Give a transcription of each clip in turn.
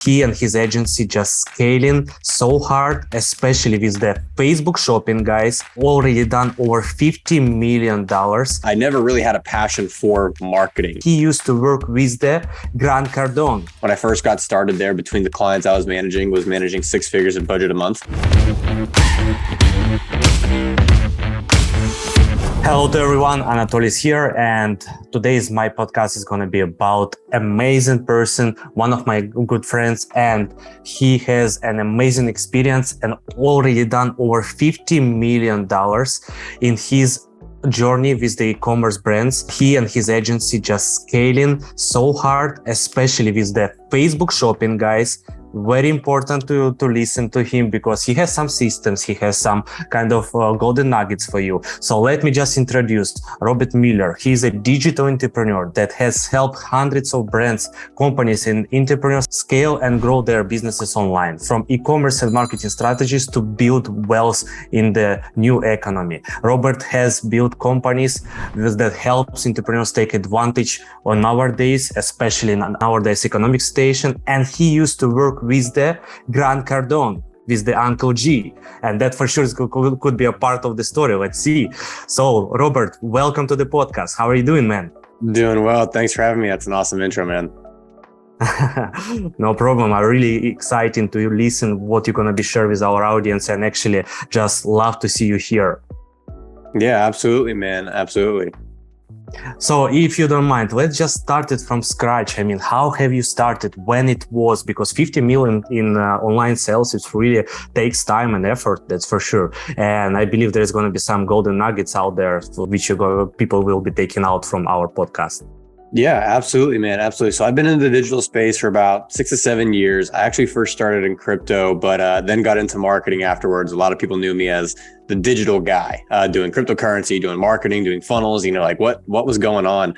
He and his agency just scaling so hard, especially with the Facebook shopping guys, already done over $50 million. I never really had a passion for marketing. He used to work with the Grant Cardone. When I first got started there, between the clients I was managing 6 figures in budget a month. Hello to everyone, Anatoly is here, and today's my podcast is going to be about amazing person, one of my good friends, and he has an amazing experience and already done over $50 million in his journey with the e-commerce brands. He and his agency just scaling so hard, especially with the Facebook shopping guys. Very important to listen to him because he has some systems, he has some kind of golden nuggets for you. So let me just introduce Robert Miller. He's a digital entrepreneur that has helped hundreds of brands, companies and entrepreneurs scale and grow their businesses online, from e-commerce and marketing strategies to build wealth in the new economy. Robert has built companies that helps entrepreneurs take advantage on nowadays, especially in nowadays economic station, and he used to work with the Grant Cardone, with the Uncle G, and that for sure could be a part of the story. Let's see. So, Robert, welcome to the podcast. How are you doing, man? Doing well. Thanks for having me. That's an awesome intro, man. No problem. I'm really excited to listen what you're going to be sharing with our audience, and actually just love to see you here. Yeah, absolutely, man. Absolutely. So if you don't mind, let's just start it from scratch. I mean, how have you started, when it was? Because 50 million in online sales, it really takes time and effort, that's for sure. And I believe there's going to be some golden nuggets out there which people will be taking out from our podcast. Yeah, absolutely, man. Absolutely. So I've been in the digital space for about 6 to 7 years. I actually first started in crypto, but then got into marketing afterwards. A lot of people knew me as the digital guy, doing cryptocurrency, doing marketing, doing funnels, like what was going on.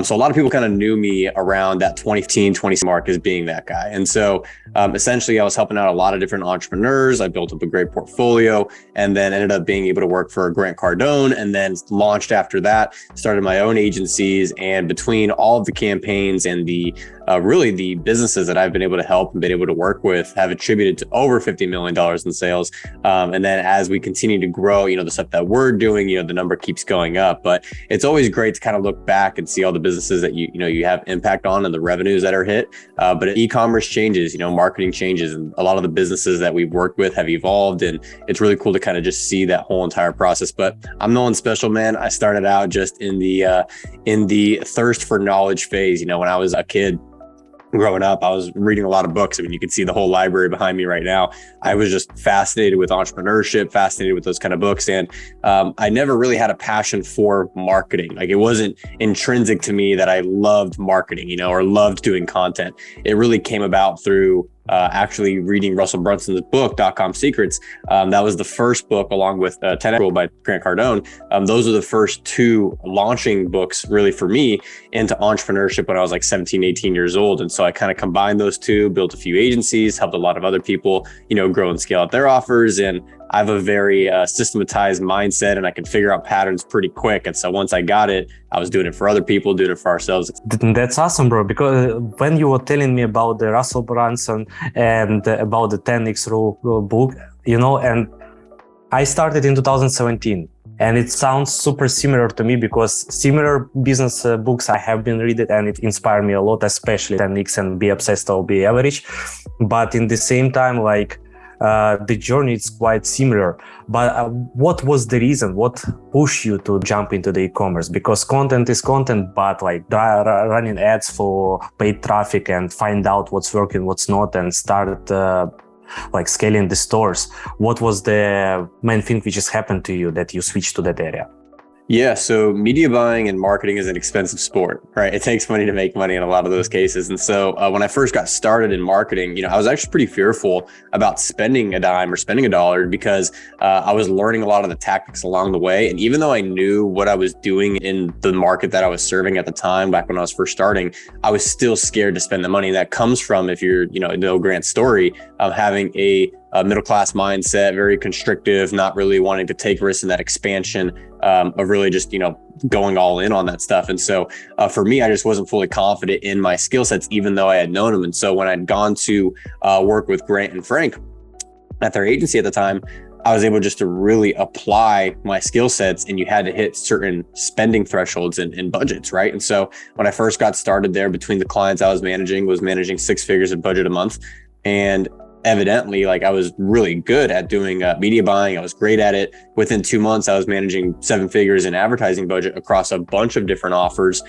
So a lot of people kind of knew me around that 2015, 20 mark as being that guy. And so essentially I was helping out a lot of different entrepreneurs. I built up a great portfolio and then ended up being able to work for Grant Cardone, and then launched after that, started my own agencies. And between all of the campaigns and the really the businesses that I've been able to help and been able to work with have attributed to over $50 million in sales. And then as we continue to grow, the stuff that we're doing, the number keeps going up. But it's always great to kind of look back and see all the businesses that you have impact on and the revenues that are hit. But e-commerce changes, marketing changes, and a lot of the businesses that we've worked with have evolved. And it's really cool to kind of just see that whole entire process. But I'm no one special, man. I started out just in the thirst for knowledge phase. When I was a kid, growing up, I was reading a lot of books. I mean, you can see the whole library behind me right now. I was just fascinated with entrepreneurship, fascinated with those kind of books. And I never really had a passion for marketing. Like, it wasn't intrinsic to me that I loved marketing, or loved doing content. It really came about through actually reading Russell Brunson's book, .com Secrets. That was the first book, along with 10X by Grant Cardone. Those are the first two launching books really for me into entrepreneurship when I was like 17, 18 years old. And so I kind of combined those two, built a few agencies, helped a lot of other people, grow and scale out their offers. And I have a very systematized mindset, and I can figure out patterns pretty quick. And so once I got it, I was doing it for other people, doing it for ourselves. That's awesome, bro. Because when you were telling me about the Russell Brunson and about the 10X rule book, and I started in 2017. And it sounds super similar to me because similar business books I have been reading, and it inspired me a lot, especially 10X and Be Obsessed or Be Average. But in the same time, the journey is quite similar. But what was the reason? What pushed you to jump into the e-commerce? Because content is content, but running ads for paid traffic and find out what's working, what's not, and start scaling the stores. What was the main thing which has happened to you that you switched to that area? Yeah. So media buying and marketing is an expensive sport, right? It takes money to make money in a lot of those cases. And so when I first got started in marketing, I was actually pretty fearful about spending a dime or spending $1 because I was learning a lot of the tactics along the way. And even though I knew what I was doing in the market that I was serving at the time, back when I was first starting, I was still scared to spend the money. That comes from, if you're, know Grant's story of having a middle-class mindset, very constrictive, not really wanting to take risks in that expansion of really just, going all in on that stuff. And so for me, I just wasn't fully confident in my skill sets, even though I had known them. And so when I'd gone to work with Grant and Frank at their agency at the time, I was able just to really apply my skill sets, and you had to hit certain spending thresholds and budgets, right? And so when I first got started there, between the clients I was managing 6 figures of budget a month. And evidently, like, I was really good at doing media buying. I was great at it. Within 2 months, I was managing 7 figures in advertising budget across a bunch of different offers.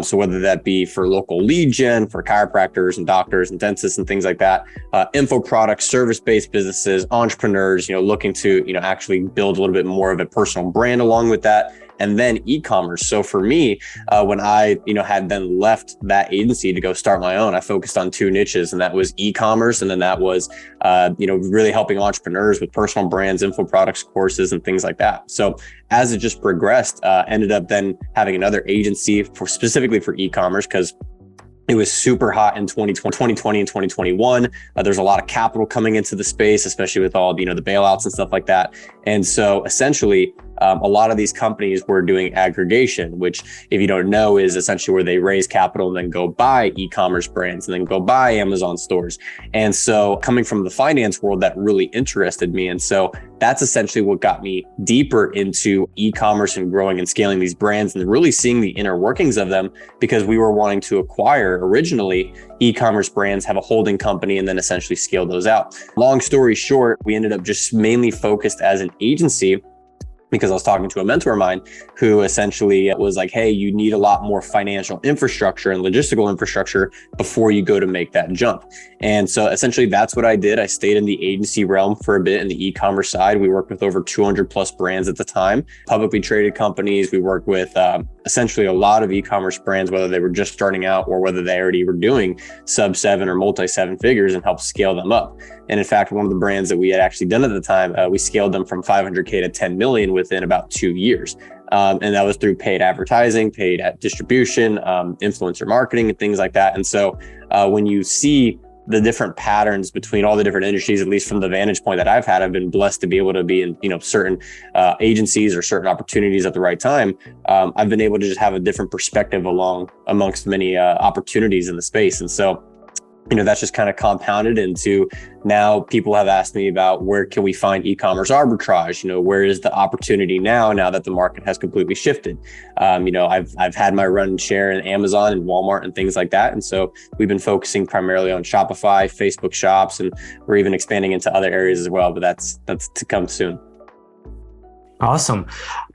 So whether that be for local lead gen, for chiropractors and doctors and dentists and things like that, info products, service-based businesses, entrepreneurs, looking to, actually build a little bit more of a personal brand along with that. And then e-commerce. So for me, when I, had then left that agency to go start my own, I focused on 2 niches, and that was e-commerce. And then that was, really helping entrepreneurs with personal brands, info products, courses, and things like that. So as it just progressed, ended up then having another agency specifically for e-commerce, because it was super hot in 2020 and 2021. There's a lot of capital coming into the space, especially with all, the bailouts and stuff like that. And so essentially, a lot of these companies were doing aggregation, which, if you don't know, is essentially where they raise capital and then go buy e-commerce brands and then go buy Amazon stores. And so coming from the finance world, that really interested me. And so that's essentially what got me deeper into e-commerce and growing and scaling these brands and really seeing the inner workings of them, because we were wanting to acquire originally e-commerce brands, have a holding company, and then essentially scale those out. Long story short, we ended up just mainly focused as an agency, because I was talking to a mentor of mine who essentially was like, hey, you need a lot more financial infrastructure and logistical infrastructure before you go to make that jump. And so essentially that's what I did. I stayed in the agency realm for a bit in the e-commerce side. We worked with over 200 plus brands at the time, publicly traded companies. We worked with essentially a lot of e-commerce brands, whether they were just starting out or whether they already were doing sub 7 or multi 7 figures, and helped scale them up. And in fact, one of the brands that we had actually done at the time, we scaled them from 500K to 10 million within about 2 years. And that was through paid advertising, paid distribution, influencer marketing, and things like that. And so when you see the different patterns between all the different industries, at least from the vantage point that I've had, I've been blessed to be able to be in, certain agencies or certain opportunities at the right time. I've been able to just have a different perspective amongst many opportunities in the space. And so, that's just kind of compounded into, now people have asked me about, where can we find e-commerce arbitrage? Where is the opportunity now that the market has completely shifted? I've had my run and share in Amazon and Walmart and things like that. And so we've been focusing primarily on Shopify, Facebook shops, and we're even expanding into other areas as well, but that's to come soon. Awesome.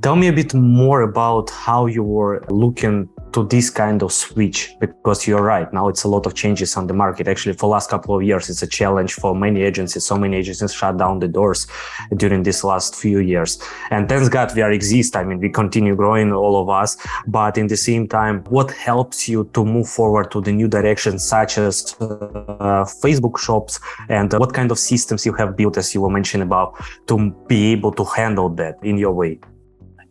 Tell me a bit more about how you were looking to this kind of switch, because you're right. Now it's a lot of changes on the market. Actually, for the last couple of years, it's a challenge for many agencies. So many agencies shut down the doors during this last few years. And thanks God we exist. We continue growing, all of us. But in the same time, what helps you to move forward to the new direction, such as Facebook shops, and what kind of systems you have built, as you were mentioning about, to be able to handle that in your way?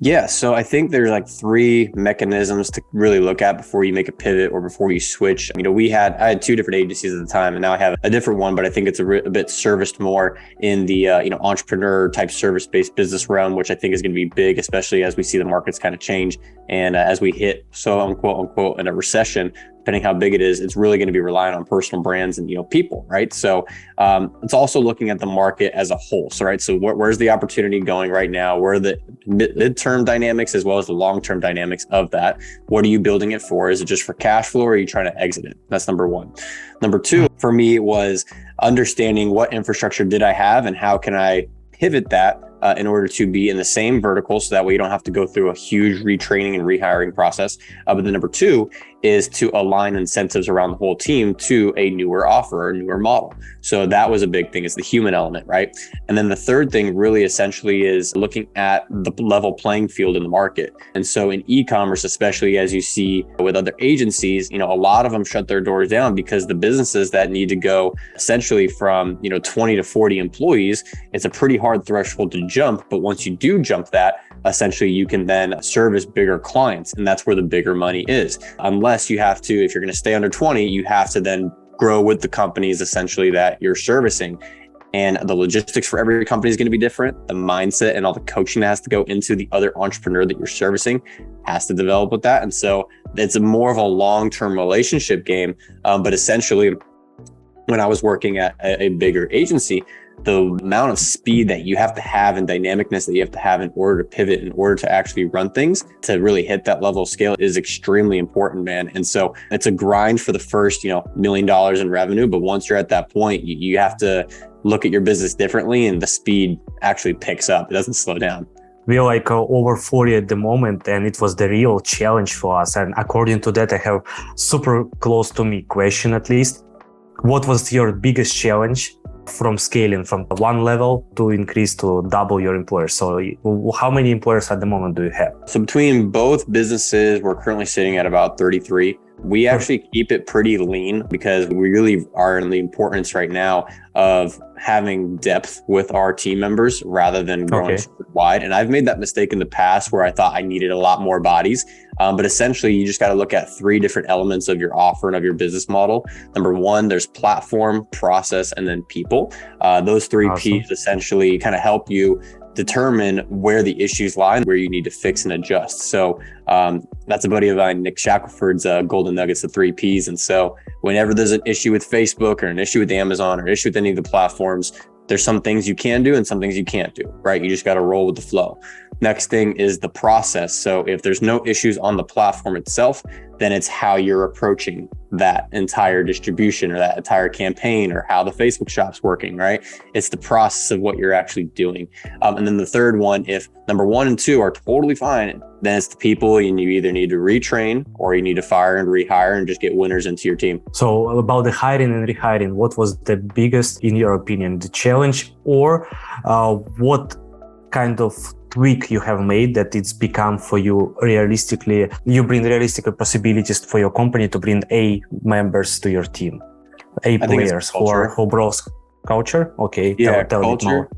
Yeah, so I think there's like 3 mechanisms to really look at before you make a pivot or before you switch. I had 2 different agencies at the time, and now I have a different one, but I think it's a bit serviced more in the entrepreneur type service-based business realm, which I think is going to be big, especially as we see the markets kind of change, and as we hit unquote in a recession. Depending how big it is, it's really going to be relying on personal brands and people, right? So it's also looking at the market as a whole. So where's the opportunity going right now? Where are the mid-term dynamics as well as the long-term dynamics of that? What are you building it for? Is it just for cash flow, or are you trying to exit it? That's number 1. Number 2 for me was understanding what infrastructure did I have and how can I pivot that in order to be in the same vertical, so that way you don't have to go through a huge retraining and rehiring process. But then number 2 is to align incentives around the whole team to a newer offer or a newer model. So that was a big thing, is the human element, right? And then the third thing really essentially is looking at the level playing field in the market. And so in e-commerce, especially as you see with other agencies, a lot of them shut their doors down because the businesses that need to go essentially from 20 to 40 employees, it's a pretty hard threshold to jump. But once you do jump that, essentially you can then service bigger clients, and that's where the bigger money is. Unless you have to, if you're going to stay under 20, you have to then grow with the companies essentially that you're servicing. and the logistics for every company is going to be different. The mindset and all the coaching that has to go into the other entrepreneur that you're servicing has to develop with that. And so it's more of a long-term relationship game. But essentially, when I was working at a bigger agency, the amount of speed that you have to have and dynamicness that you have to have in order to pivot, in order to actually run things, to really hit that level of scale is extremely important, man. And so it's a grind for the first, $1 million in revenue. But once you're at that point, you have to look at your business differently, and the speed actually picks up. It doesn't slow down. We're like over 40 at the moment, and it was the real challenge for us. And according to that, I have super close to me question at least. What was your biggest challenge from scaling from one level to increase to double your employers? So how many employers at the moment do you have? So between both businesses, we're currently sitting at about 33. We actually keep it pretty lean because we really are in the importance right now of having depth with our team members rather than growing super wide. And I've made that mistake in the past where I thought I needed a lot more bodies. But essentially, you just got to look at three different elements of your offer and of your business model. Number one, there's platform, process, and then people. Those three P's essentially kind of help you determine where the issues lie and where you need to fix and adjust. So that's a buddy of mine, Nick Shackelford's golden nuggets, the three Ps. And so whenever there's an issue with Facebook or an issue with Amazon or an issue with any of the platforms, there's some things you can do and some things you can't do, right? You just got to roll with the flow. Next thing is the process. So if there's no issues on the platform itself, then it's how you're approaching that entire distribution or that entire campaign or how the Facebook shop's working, right? It's the process of what you're actually doing. And then the third one, if number one and two are totally fine, then it's the people, and you either need to retrain or you need to fire and rehire and just get winners into your team. So about the hiring and rehiring, what was the biggest, in your opinion, the challenge, or what kind of tweak you have made that it's become for you realistically, you bring realistic possibilities for your company to bring A members to your team, A players who brought culture? Okay, yeah, tell culture. me more.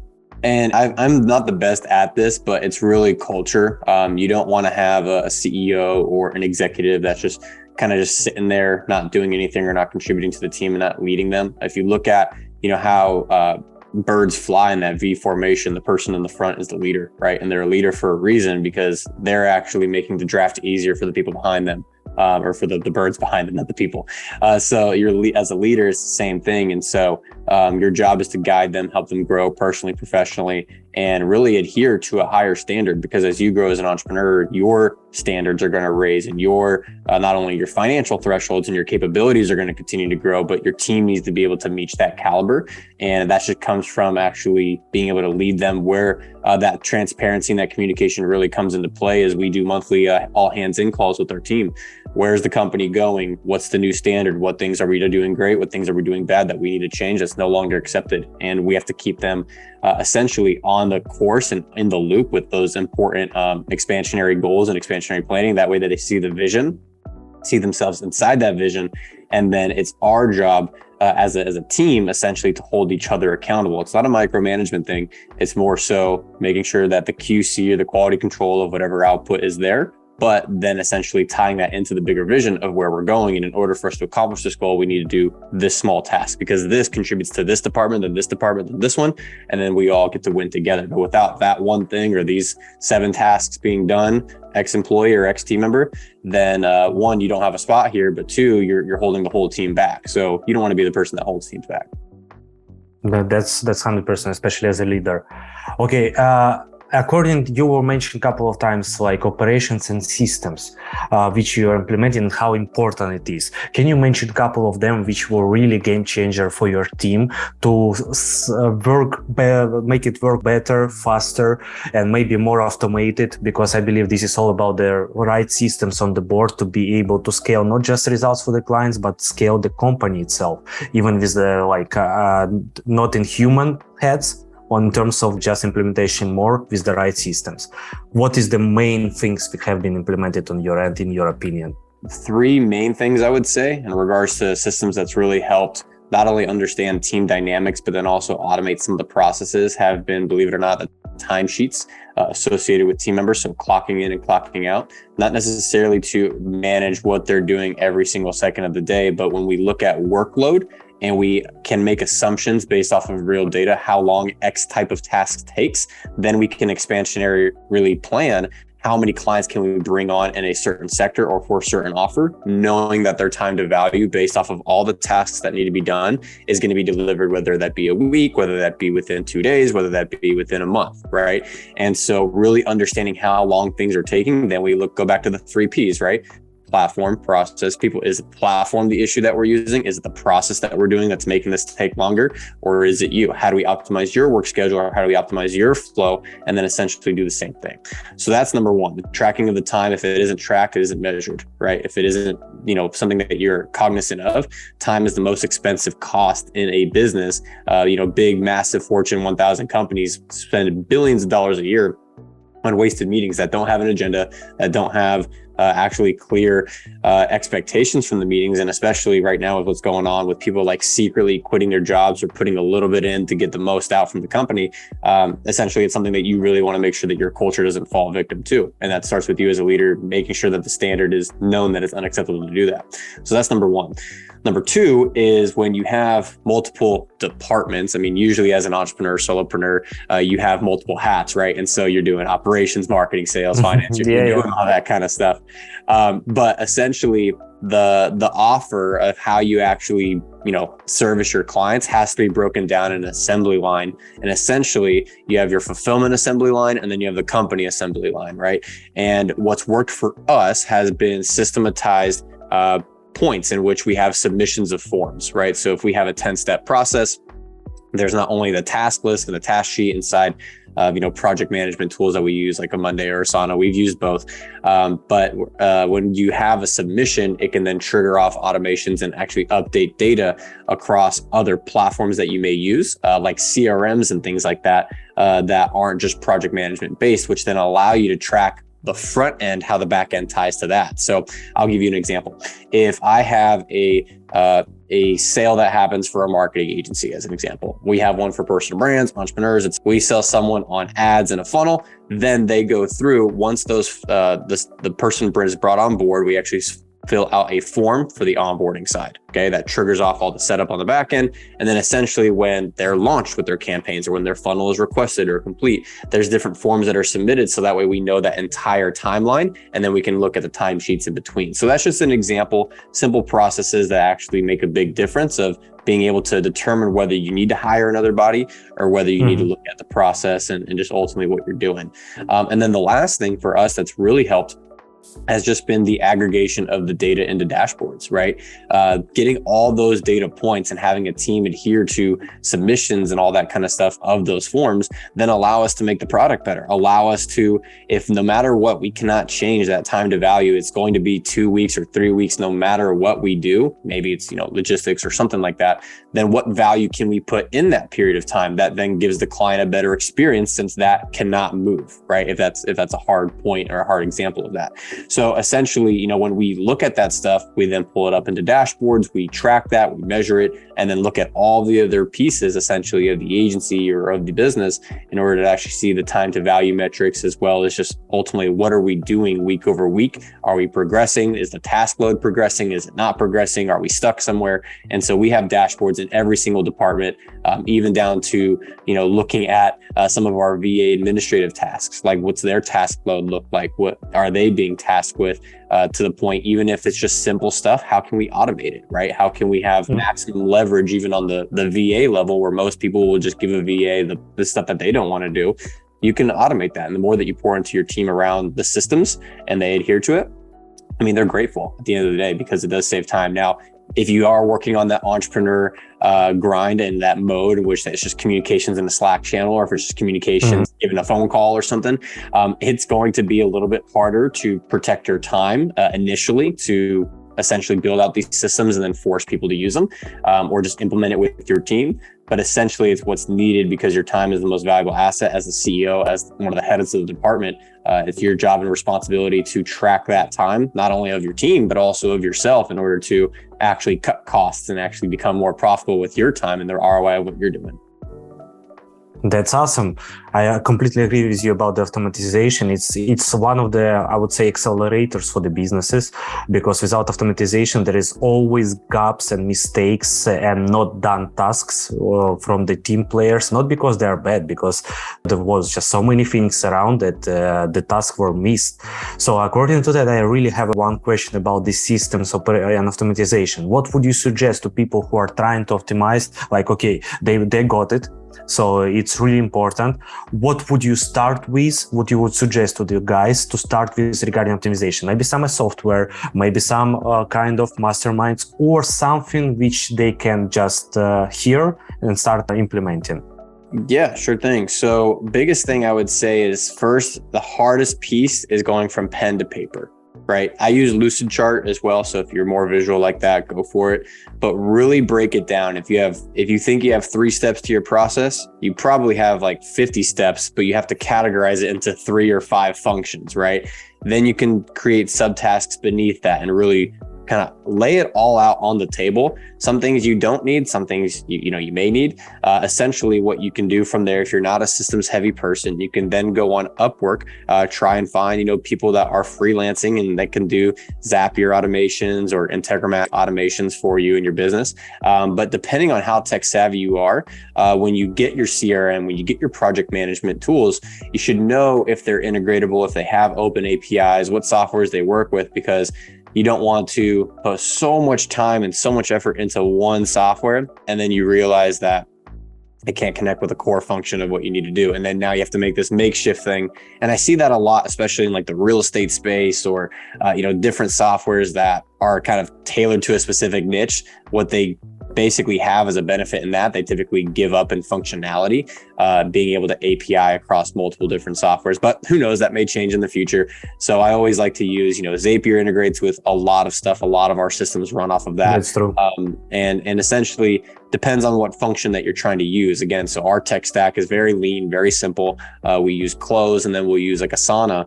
And I'm not the best at this, but it's really culture. You don't want to have a CEO or an executive that's just kind of just sitting there, not doing anything or not contributing to the team and not leading them. If you look at, how birds fly in that V formation, the person in the front is the leader, right? And they're a leader for a reason because they're actually making the draft easier for the people behind them. Or for the birds behind them, not the people. So as a leader, it's the same thing. And so your job is to guide them, help them grow personally, professionally, and really adhere to a higher standard, because as you grow as an entrepreneur, your standards are going to raise, and your not only your financial thresholds and your capabilities are going to continue to grow, but your team needs to be able to meet that caliber. And that just comes from actually being able to lead them where that transparency and that communication really comes into play, as we do monthly all hands in calls with our team. Where's the company going? What's the new standard? What things are we doing great? What things are we doing bad that we need to change that's no longer accepted? And we have to keep them essentially on the course and in the loop with those important expansionary goals and expansionary planning. That way that they see the vision, see themselves inside that vision. And then it's our job as a team essentially to hold each other accountable. It's not a micromanagement thing. It's more so making sure that the QC or the quality control of whatever output is there, but then essentially tying that into the bigger vision of where we're going. And in order for us to accomplish this goal, we need to do this small task, because this contributes to this department, then this department, then this one, and then we all get to win together. But without that one thing or these 7 tasks being done, ex-employee or ex-team member, then one, you don't have a spot here, but 2, you're holding the whole team back. So you don't want to be the person that holds teams back. That's 100%, especially as a leader. Okay. According, you were mentioned a couple of times like operations and systems, which you are implementing, and how important it is. Can you mention a couple of them which were really game changer for your team to make it work better, faster, and maybe more automated? Because I believe this is all about the right systems on the board to be able to scale not just results for the clients, but scale the company itself, even with the not in human heads, in terms of just implementation more with the right systems. What is the main things that have been implemented on your end, in your opinion? 3 main things I would say in regards to systems that's really helped not only understand team dynamics, but then also automate some of the processes have been, believe it or not, the timesheets associated with team members. So clocking in and clocking out, not necessarily to manage what they're doing every single second of the day, but when we look at workload and we can make assumptions based off of real data, how long X type of task takes, then we can expansionary plan how many clients can we bring on in a certain sector or for a certain offer, knowing that their time to value based off of all the tasks that need to be done is going to be delivered, whether that be a week, whether that be within 2 days, whether that be within a month, right? And so really understanding how long things are taking, then we go back to the 3 Ps, right? Platform, process, people. Is the platform the issue that we're using? Is it the process that we're doing that's making this take longer? Or is it you? How do we optimize your work schedule, or how do we optimize your flow? And then essentially do the same thing. So that's number one, tracking of the time. If it isn't tracked, it isn't measured, right? If it isn't, something that you're cognizant of, time is the most expensive cost in a business. Big, massive Fortune 1000 companies spend billions of dollars a year on wasted meetings that don't have an agenda, that don't have actually clear expectations from the meetings. And especially right now with what's going on with people like secretly quitting their jobs or putting a little bit in to get the most out from the company. Essentially, it's something that you really want to make sure that your culture doesn't fall victim to. And that starts with you as a leader, making sure that the standard is known that it's unacceptable to do that. So that's number one. Number two is when you have multiple departments. I mean, usually as an entrepreneur, solopreneur, you have multiple hats, right? And so you're doing operations, marketing, sales, finance, you're doing all that kind of stuff. But essentially the offer of how you actually, service your clients has to be broken down in an assembly line. And essentially you have your fulfillment assembly line, and then you have the company assembly line, right? And what's worked for us has been systematized, points in which we have submissions of forms, right? So if we have a 10-step process, there's not only the task list and the task sheet inside of, project management tools that we use like a Monday or Asana. We've used both. But when you have a submission, it can then trigger off automations and actually update data across other platforms that you may use, like CRMs and things like that, that aren't just project management based, which then allow you to track the front end, how the back end ties to that. So I'll give you an example. If I have a sale that happens for a marketing agency, as an example, we have one for personal brands, entrepreneurs. We sell someone on ads in a funnel. Then they go through, once those the person is brought on board, we actually fill out a form for the onboarding side. Okay, that triggers off all the setup on the back end. And then essentially when they're launched with their campaigns or when their funnel is requested or complete, there's different forms that are submitted. So that way we know that entire timeline, and then we can look at the timesheets in between. So that's just an example, simple processes that actually make a big difference of being able to determine whether you need to hire another body or whether you need to look at the process and just ultimately what you're doing. And then the last thing for us that's really helped has just been the aggregation of the data into dashboards, right? Getting all those data points and having a team adhere to submissions and all that kind of stuff of those forms, then allow us to make the product better. Allow us to, if no matter what, we cannot change that time to value, it's going to be 2 weeks or 3 weeks, no matter what we do, maybe it's, logistics or something like that, then what value can we put in that period of time that then gives the client a better experience, since that cannot move, right? If that's a hard point or a hard example of that. So essentially, when we look at that stuff, we then pull it up into dashboards, we track that, we measure it, and then look at all the other pieces essentially of the agency or of the business in order to actually see the time to value metrics, as well as just ultimately what are we doing week over week? Are we progressing? Is the task load progressing? Is it not progressing? Are we stuck somewhere? And so we have dashboards in every single department, even down to, looking at some of our VA administrative tasks, like what's their task load look like? What are they being tasked with, to the point, even if it's just simple stuff, how can we automate it, right? How can we have maximum leverage even on the VA level, where most people will just give a VA the stuff that they don't want to do? You can automate that. And the more that you pour into your team around the systems and they adhere to it, they're grateful at the end of the day, because it does save time. Now, if you are working on that entrepreneur grind and that mode in which it's just communications in a Slack channel, or if it's just communications, given a phone call or something, it's going to be a little bit harder to protect your time initially, to essentially build out these systems and then force people to use them, or just implement it with your team. But essentially it's what's needed, because your time is the most valuable asset. As the CEO, as one of the heads of the department, it's your job and responsibility to track that time, not only of your team, but also of yourself, in order to actually cut costs and actually become more profitable with your time and the ROI of what you're doing. That's awesome. I completely agree with you about the automatization. It's one of the, I would say, accelerators for the businesses, because without automatization, there is always gaps and mistakes and not done tasks from the team players, not because they are bad, because there was just so many things around that the tasks were missed. So according to that, I really have one question about the systems and automatization. What would you suggest to people who are trying to optimize? Like, okay, they got it, so it's really important. What would you start with? What you would suggest to the guys to start with regarding optimization? Maybe some software, maybe some kind of masterminds, or something which they can just hear and start implementing. Yeah, sure thing. So biggest thing I would say is, first, the hardest piece is going from pen to paper, right? I use Lucid Chart as well. So if you're more visual like that, go for it. But really break it down. If you think you have 3 steps to your process, you probably have like 50 steps, but you have to categorize it into 3 or 5 functions, right? Then you can create subtasks beneath that and really kind of lay it all out on the table. Some things you don't need, some things you may need. Essentially, what you can do from there, if you're not a systems heavy person, you can then go on Upwork, try and find people that are freelancing and that can do Zapier automations or Integromat automations for you in your business. But depending on how tech savvy you are, when you get your CRM, when you get your project management tools, you should know if they're integratable, if they have open APIs, what softwares they work with, because you don't want to put so much time and so much effort into one software, and then you realize that it can't connect with the core function of what you need to do. And then now you have to make this makeshift thing. And I see that a lot, especially in like the real estate space, or, different softwares that are kind of tailored to a specific niche. What they basically have as a benefit in that, they typically give up in functionality, being able to API across multiple different softwares. But who knows, that may change in the future. So I always like to use, Zapier integrates with a lot of stuff. A lot of our systems run off of that. That's true. And essentially depends on what function that you're trying to use. Again, so our tech stack is very lean, very simple. We use Close, and then we'll use like Asana,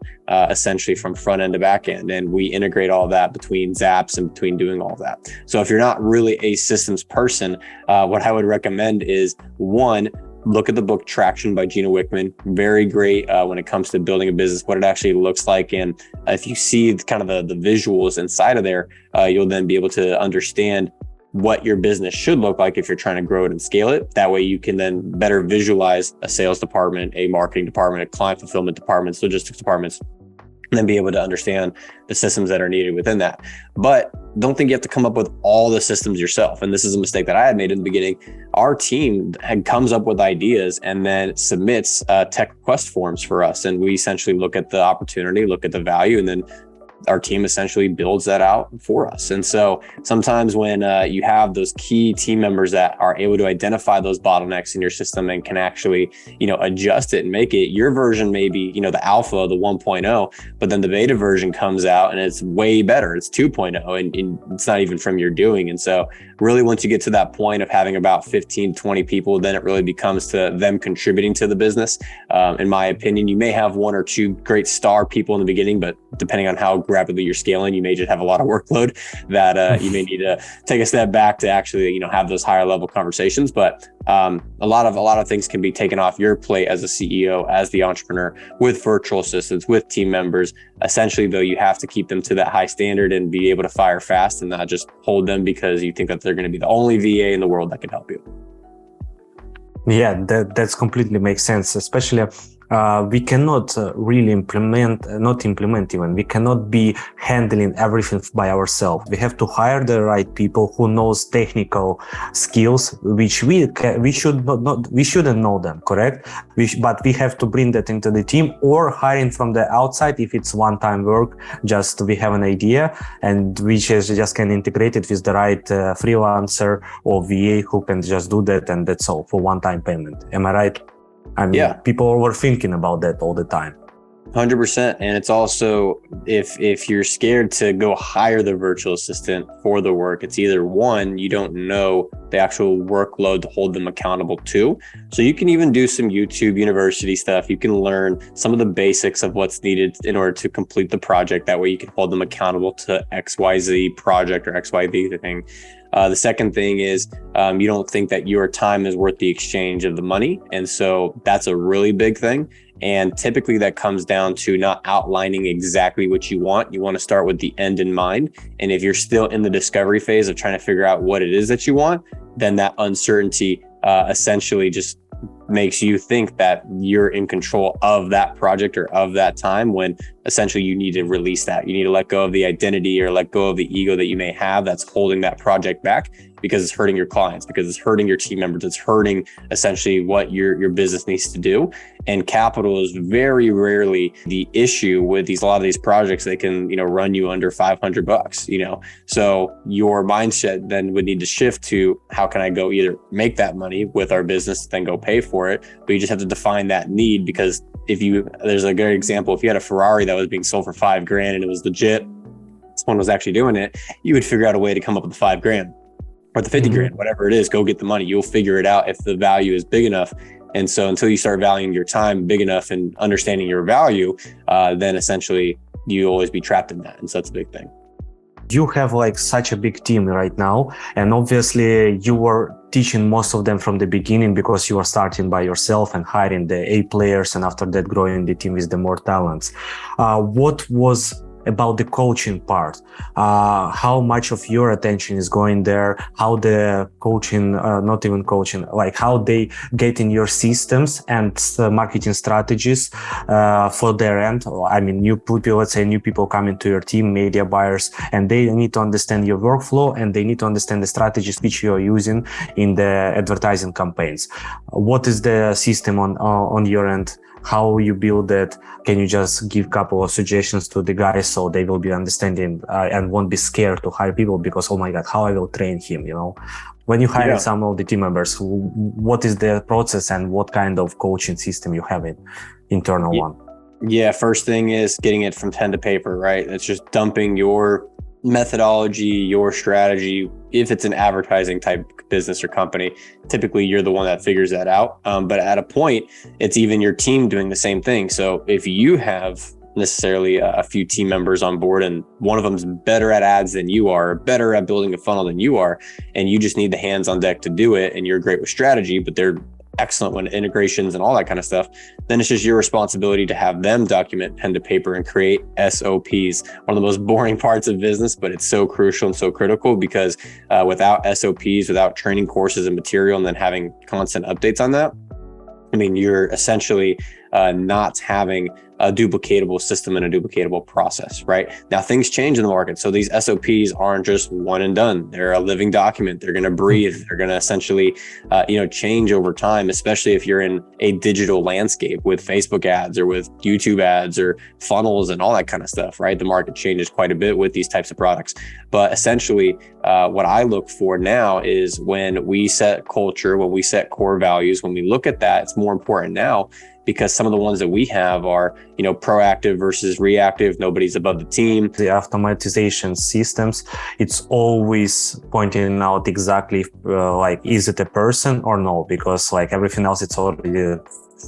essentially from front end to back end. And we integrate all that between Zaps and between doing all that. So if you're not really a systems person, what I would recommend is, one, look at the book Traction by Gino Wickman. Very great when it comes to building a business, what it actually looks like. And if you see kind of the visuals inside of there, you'll then be able to understand what your business should look like if you're trying to grow it and scale it. That way you can then better visualize a sales department, a marketing department, a client fulfillment department, logistics departments, and then be able to understand the systems that are needed within that. But don't think you have to come up with all the systems yourself. And this is a mistake that I had made in the beginning. Our team comes up with ideas and then submits tech request forms for us. And we essentially look at the opportunity, look at the value, and then our team essentially builds that out for us. And so sometimes when you have those key team members that are able to identify those bottlenecks in your system and can actually, adjust it and make it, your version may be, the alpha, the 1.0, but then the beta version comes out and it's way better. It's 2.0 and it's not even from your doing. And so really, once you get to that point of having about 15, 20 people, then it really becomes to them contributing to the business. In my opinion, you may have 1 or 2 great star people in the beginning, but depending on how rapidly you're scaling, you may just have a lot of workload that you may need to take a step back to actually, have those higher level conversations. But a lot of things can be taken off your plate as a CEO, as the entrepreneur, with virtual assistants, with team members. Essentially, though, you have to keep them to that high standard and be able to fire fast and not just hold them because you think that they're going to be the only VA in the world that can help you. Yeah, that's completely makes sense, especially we cannot really we cannot be handling everything by ourselves. We have to hire the right people who knows technical skills, which we shouldn't know them, correct? But we have to bring that into the team, or hiring from the outside if it's one-time work. Just we have an idea and we just can integrate it with the right freelancer or VA who can just do that, and that's all for one-time payment. Am I right? I mean, yeah. People were thinking about that all the time. 100%. And it's also, if you're scared to go hire the virtual assistant for the work, it's either one, you don't know the actual workload to hold them accountable to. So you can even do some YouTube University stuff. You can learn some of the basics of what's needed in order to complete the project. That way you can hold them accountable to XYZ project or XYZ thing. The second thing is you don't think that your time is worth the exchange of the money. And so that's a really big thing. And typically that comes down to not outlining exactly what you want. You want to start with the end in mind. And if you're still in the discovery phase of trying to figure out what it is that you want, then that uncertainty essentially just makes you think that you're in control of that project or of that time, when essentially you need to release that. You need to let go of the identity or let go of the ego that you may have that's holding that project back, because it's hurting your clients, because it's hurting your team members, it's hurting essentially what your business needs to do. And capital is very rarely the issue with a lot of these projects. They can, run you under $500, So your mindset then would need to shift to, how can I go either make that money with our business, then go pay for it? But you just have to define that need, because there's a good example. If you had a Ferrari that was being sold for $5,000 and it was legit, someone was actually doing it, you would figure out a way to come up with the $5,000 or the $50,000, whatever it is. Go get the money. You'll figure it out if the value is big enough. And so until you start valuing your time big enough and understanding your value, then essentially you always be trapped in that. And so that's a big thing. You have such a big team right now, and obviously you were teaching most of them from the beginning, because you were starting by yourself and hiring the A players, and after that growing the team with the more talents. What was about the coaching part? How much of your attention is going there? How the coaching, not even coaching, how they get in your systems and marketing strategies for their end? I mean, new people come into your team, media buyers, and they need to understand your workflow, and they need to understand the strategies which you are using in the advertising campaigns. What is the system on your end? How you build that? Can you just give a couple of suggestions to the guys so they will be understanding and won't be scared to hire people, because, oh my God, how I will train him, When you hire some of the team members, what is the process and what kind of coaching system you have internal one? Yeah, first thing is getting it from pen to paper, right? It's just dumping your methodology, your strategy. If it's an advertising type business or company, typically you're the one that figures that out. But at a point, it's even your team doing the same thing. So if you have necessarily a few team members on board and one of them's better at ads than you are, better at building a funnel than you are, and you just need the hands on deck to do it, and you're great with strategy, but they're excellent when integrations and all that kind of stuff, then it's just your responsibility to have them document pen to paper and create SOPs. One of the most boring parts of business, but it's so crucial and so critical, because without SOPs, without training courses and material, and then having constant updates on that, I mean, you're essentially not having a duplicatable system and a duplicatable process, right? Now, things change in the market. So these SOPs aren't just one and done. They're a living document. They're going to breathe. They're going to essentially, change over time, especially if you're in a digital landscape with Facebook ads or with YouTube ads or funnels and all that kind of stuff, right? The market changes quite a bit with these types of products. But essentially, what I look for now is when we set culture, when we set core values, when we look at that, it's more important now, because some of the ones that we have are, proactive versus reactive. Nobody's above the team. The automatization systems, it's always pointing out exactly is it a person or no? Because everything else, it's already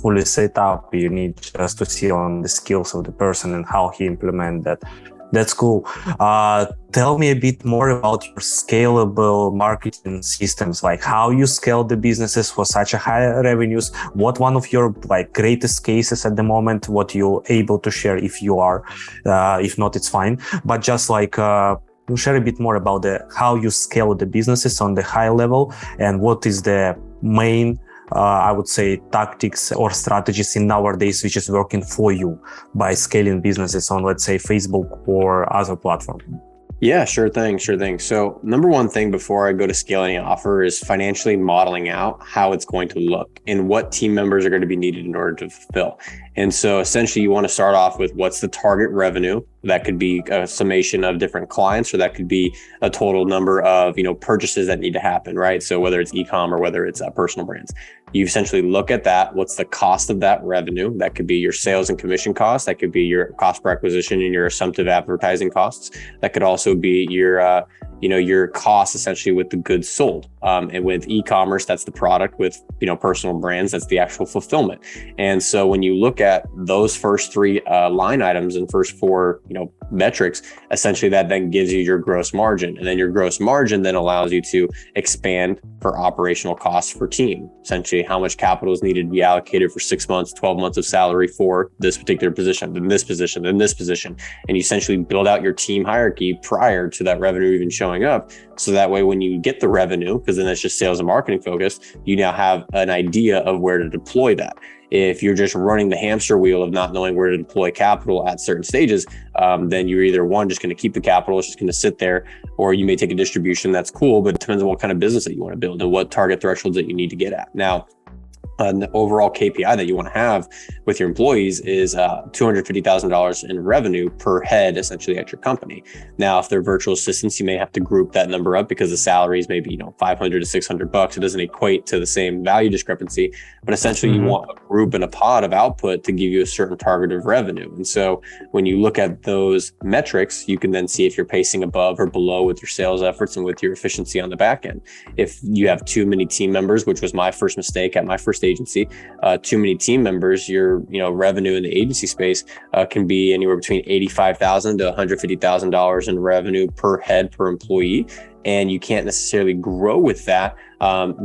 fully set up. You need just to see on the skills of the person and how he implement that. That's cool. Tell me a bit more about your scalable marketing systems, how you scale the businesses for such a high revenues. What one of your greatest cases at the moment, what you're able to share if you are, if not, it's fine. But just share a bit more about how you scale the businesses on the high level, and what is the main I would say tactics or strategies in nowadays which is working for you by scaling businesses on, let's say, Facebook or other platform. Yeah, sure thing. So number one thing before I go to scaling an offer is financially modeling out how it's going to look and what team members are going to be needed in order to fulfill. And so essentially you want to start off with what's the target revenue. That could be a summation of different clients, or that could be a total number of, purchases that need to happen, right? So whether it's e-com or whether it's personal brands. You essentially look at that. What's the cost of that revenue? That could be your sales and commission costs. That could be your cost per acquisition and your assumptive advertising costs. That could also be your costs essentially with the goods sold. And with e-commerce, that's the product. With, personal brands, that's the actual fulfillment. And so when you look at those first three line items and first four, metrics, essentially that then gives you your gross margin. And then your gross margin then allows you to expand for operational costs for team. Essentially how much capital is needed to be allocated for 6 months, 12 months of salary for this particular position, then this position, then this position. And you essentially build out your team hierarchy prior to that revenue even showing up. So that way, when you get the revenue, because then it's just sales and marketing focused, you now have an idea of where to deploy that. If you're just running the hamster wheel of not knowing where to deploy capital at certain stages, then you're either just going to keep the capital, it's just going to sit there, or you may take a distribution. That's cool, but it depends on what kind of business that you want to build and what target thresholds that you need to get at. Now, the overall KPI that you want to have with your employees is $250,000 in revenue per head, essentially at your company. Now, if they're virtual assistants, you may have to group that number up because the salaries may be, $500 to $600. It doesn't equate to the same value discrepancy, but essentially you want a group and a pod of output to give you a certain target of revenue. And so when you look at those metrics, you can then see if you're pacing above or below with your sales efforts and with your efficiency on the back end. If you have too many team members, which was my first mistake at my first agency, too many team members, your revenue in the agency space can be anywhere between $85,000 to $150,000 in revenue per head per employee. And you can't necessarily grow with that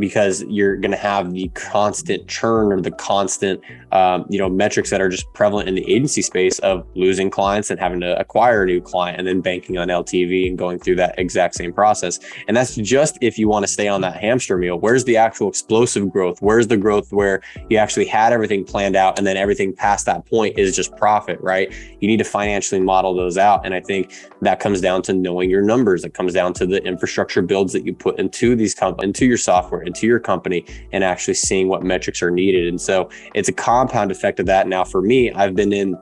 because you're going to have the constant churn or the constant, metrics that are just prevalent in the agency space of losing clients and having to acquire a new client and then banking on LTV and going through that exact same process. And that's just if you want to stay on that hamster wheel. Where's the actual explosive growth? Where's the growth where you actually had everything planned out and then everything past that point is just profit, right? You need to financially model those out. And I think that comes down to knowing your numbers. It comes down to the infrastructure builds that you put into these into your software, into your company, and actually seeing what metrics are needed. And so it's a compound effect of that. Now, for me, I've been in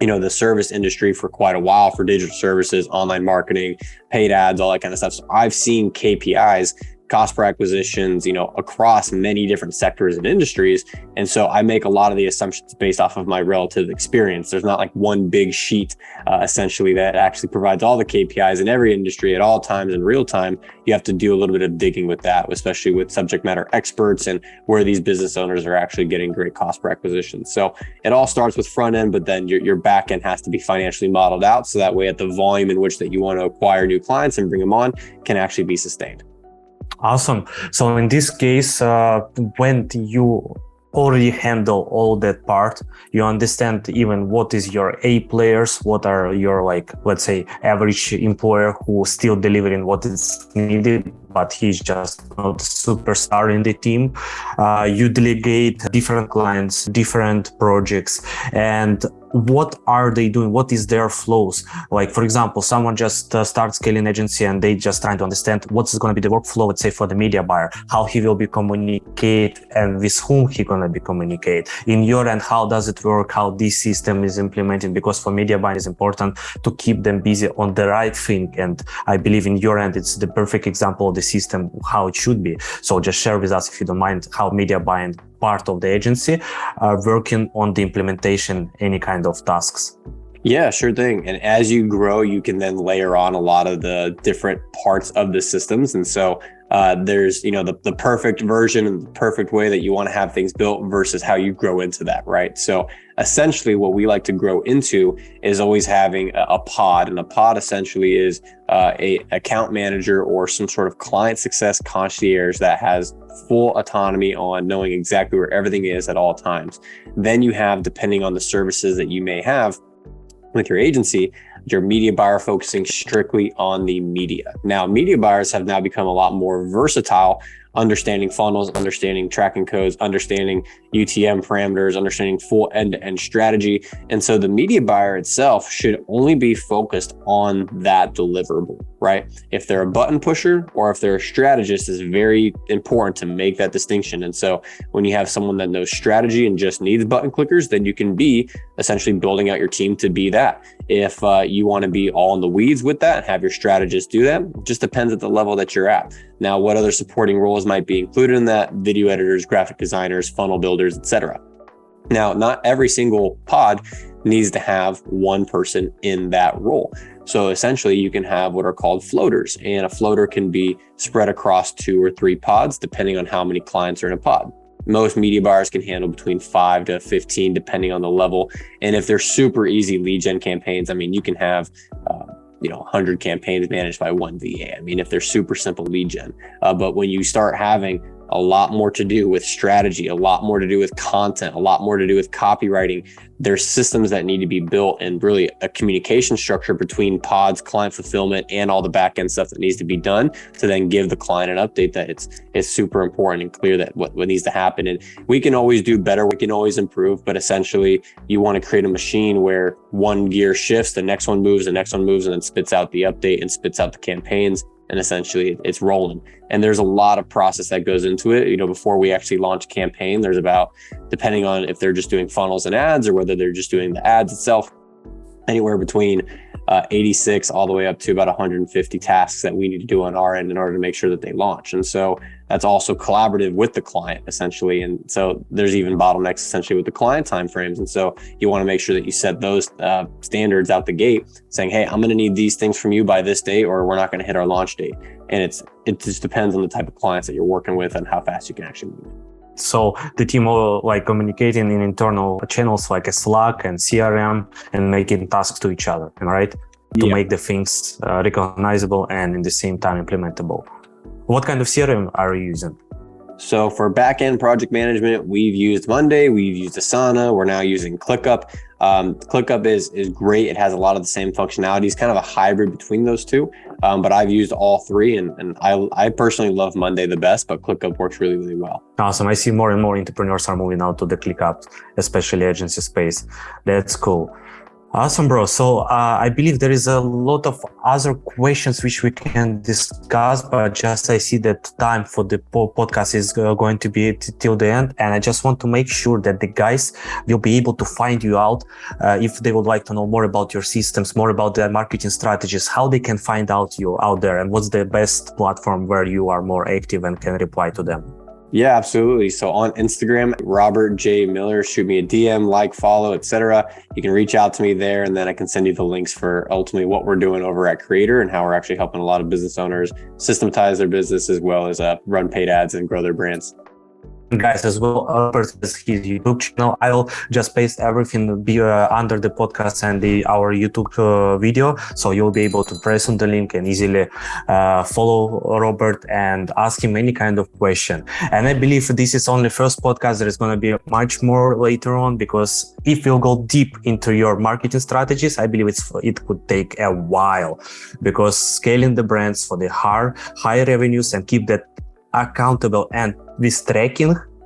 the service industry for quite a while for digital services, online marketing, paid ads, all that kind of stuff. So I've seen KPIs, cost per acquisitions, across many different sectors and industries. And so I make a lot of the assumptions based off of my relative experience. There's not like one big sheet, essentially, that actually provides all the KPIs in every industry at all times in real time. You have to do a little bit of digging with that, especially with subject matter experts and where these business owners are actually getting great cost per acquisition. So it all starts with front end, but then your back end has to be financially modeled out. So that way at the volume in which that you want to acquire new clients and bring them on can actually be sustained. Awesome. So in this case, when you already handle all that part, you understand even what is your A players, what are your, let's say, average employer who still delivering what is needed, but he's just not a superstar in the team. You delegate different clients, different projects, and what are they doing? What is their flows? Like, for example, someone just starts scaling agency and they just trying to understand what's going to be the workflow, let's say, for the media buyer, how he will be communicate and with whom he going to be communicate. In your end, how does it work? How this system is implemented? Because for media buying, it's important to keep them busy on the right thing. And I believe in your end, it's the perfect example of the system, how it should be. So just share with us, if you don't mind, how media buying part of the agency are working on the implementation, any kind of tasks. Yeah, sure thing. And as you grow, you can then layer on a lot of the different parts of the systems. And so there's, the perfect version and the perfect way that you want to have things built versus how you grow into that, right? So essentially what we like to grow into is always having a pod. And a pod essentially is a account manager or some sort of client success concierge that has full autonomy on knowing exactly where everything is at all times. Then you have, depending on the services that you may have with your agency, your media buyer focusing strictly on the media. Now, media buyers have now become a lot more versatile, understanding funnels, understanding tracking codes, understanding UTM parameters, understanding full end-to-end strategy. And so the media buyer itself should only be focused on that deliverable, right? If they're a button pusher or if they're a strategist, is very important to make that distinction. And so when you have someone that knows strategy and just needs button clickers, then you can be essentially building out your team to be that. If you want to be all in the weeds with that and have your strategist do that, it just depends at the level that you're at. Now, what other supporting roles might be included in that? Video editors, graphic designers, funnel builders, etc. Now, not every single pod needs to have one person in that role. So essentially you can have what are called floaters, and a floater can be spread across 2 or 3 pods, depending on how many clients are in a pod. Most media buyers can handle between 5 to 15, depending on the level. And if they're super easy lead gen campaigns, I mean, you can have, 100 campaigns managed by one VA. I mean, if they're super simple lead gen, but when you start having a lot more to do with strategy, a lot more to do with content, a lot more to do with copywriting, there's systems that need to be built, and really a communication structure between pods, client fulfillment, and all the back-end stuff that needs to be done to then give the client an update that it's super important and clear that what needs to happen. And we can always do better, we can always improve, but essentially you want to create a machine where one gear shifts, the next one moves, the next one moves, and then spits out the update and spits out the campaigns. And essentially it's rolling. And there's a lot of process that goes into it. Before we actually launch a campaign, there's about, depending on if they're just doing funnels and ads or whether they're just doing the ads itself, anywhere between 86 all the way up to about 150 tasks that we need to do on our end in order to make sure that they launch. And so that's also collaborative with the client essentially. And so there's even bottlenecks essentially with the client timeframes. And so you want to make sure that you set those standards out the gate, saying, hey, I'm going to need these things from you by this date, or we're not going to hit our launch date. And it just depends on the type of clients that you're working with and how fast you can actually move. So the team will communicating in internal channels like a Slack and CRM and making tasks to each other, right? To make the things recognizable and in the same time implementable. What kind of CRM are you using? So for back-end project management, we've used Monday, we've used Asana, we're now using ClickUp. ClickUp is great. It has a lot of the same functionalities, kind of a hybrid between those two. But I've used all 3 and I personally love Monday the best, but ClickUp works really, really well. Awesome. I see more and more entrepreneurs are moving out to the ClickUp, especially agency space. That's cool. Awesome, bro. So I believe there is a lot of other questions which we can discuss, but just I see that time for the podcast is going to be till the end. And I just want to make sure that the guys will be able to find you out if they would like to know more about your systems, more about their marketing strategies, how they can find out you out there, and what's the best platform where you are more active and can reply to them. Yeah, absolutely. So on Instagram, Robert J. Miller, shoot me a DM, like, follow, etc. You can reach out to me there, and then I can send you the links for ultimately what we're doing over at Creator and how we're actually helping a lot of business owners systematize their business as well as run paid ads and grow their brands. Guys, as well, Albert has his YouTube channel. I'll just paste everything under the podcast and our YouTube video, so you'll be able to press on the link and easily follow Robert and ask him any kind of question. And I believe this is only first podcast. There is going to be much more later on, because if you'll go deep into your marketing strategies, I believe it could take a while, because scaling the brands for the high revenues and keep that accountable and with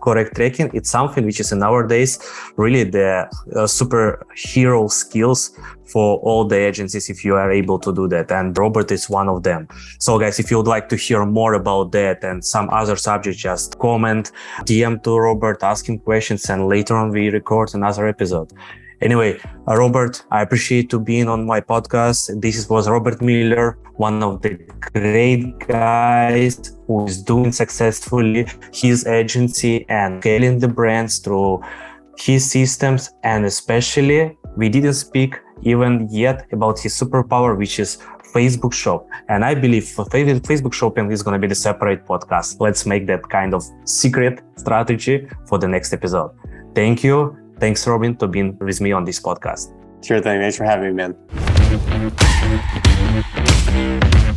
correct tracking, it's something which is in nowadays really the superhero skills for all the agencies if you are able to do that, and Robert is one of them. So guys, if you would like to hear more about that and some other subjects, just comment, DM to Robert, ask him questions, and later on we record another episode. Anyway, Robert, I appreciate you being on my podcast. This was Robert Miller, one of the great guys who is doing successfully his agency and scaling the brands through his systems. And especially, we didn't speak even yet about his superpower, which is Facebook shop. And I believe Facebook shopping is going to be the separate podcast. Let's make that kind of secret strategy for the next episode. Thank you. Thanks, Robin, to being with me on this podcast. Sure thing. Thanks for having me, man.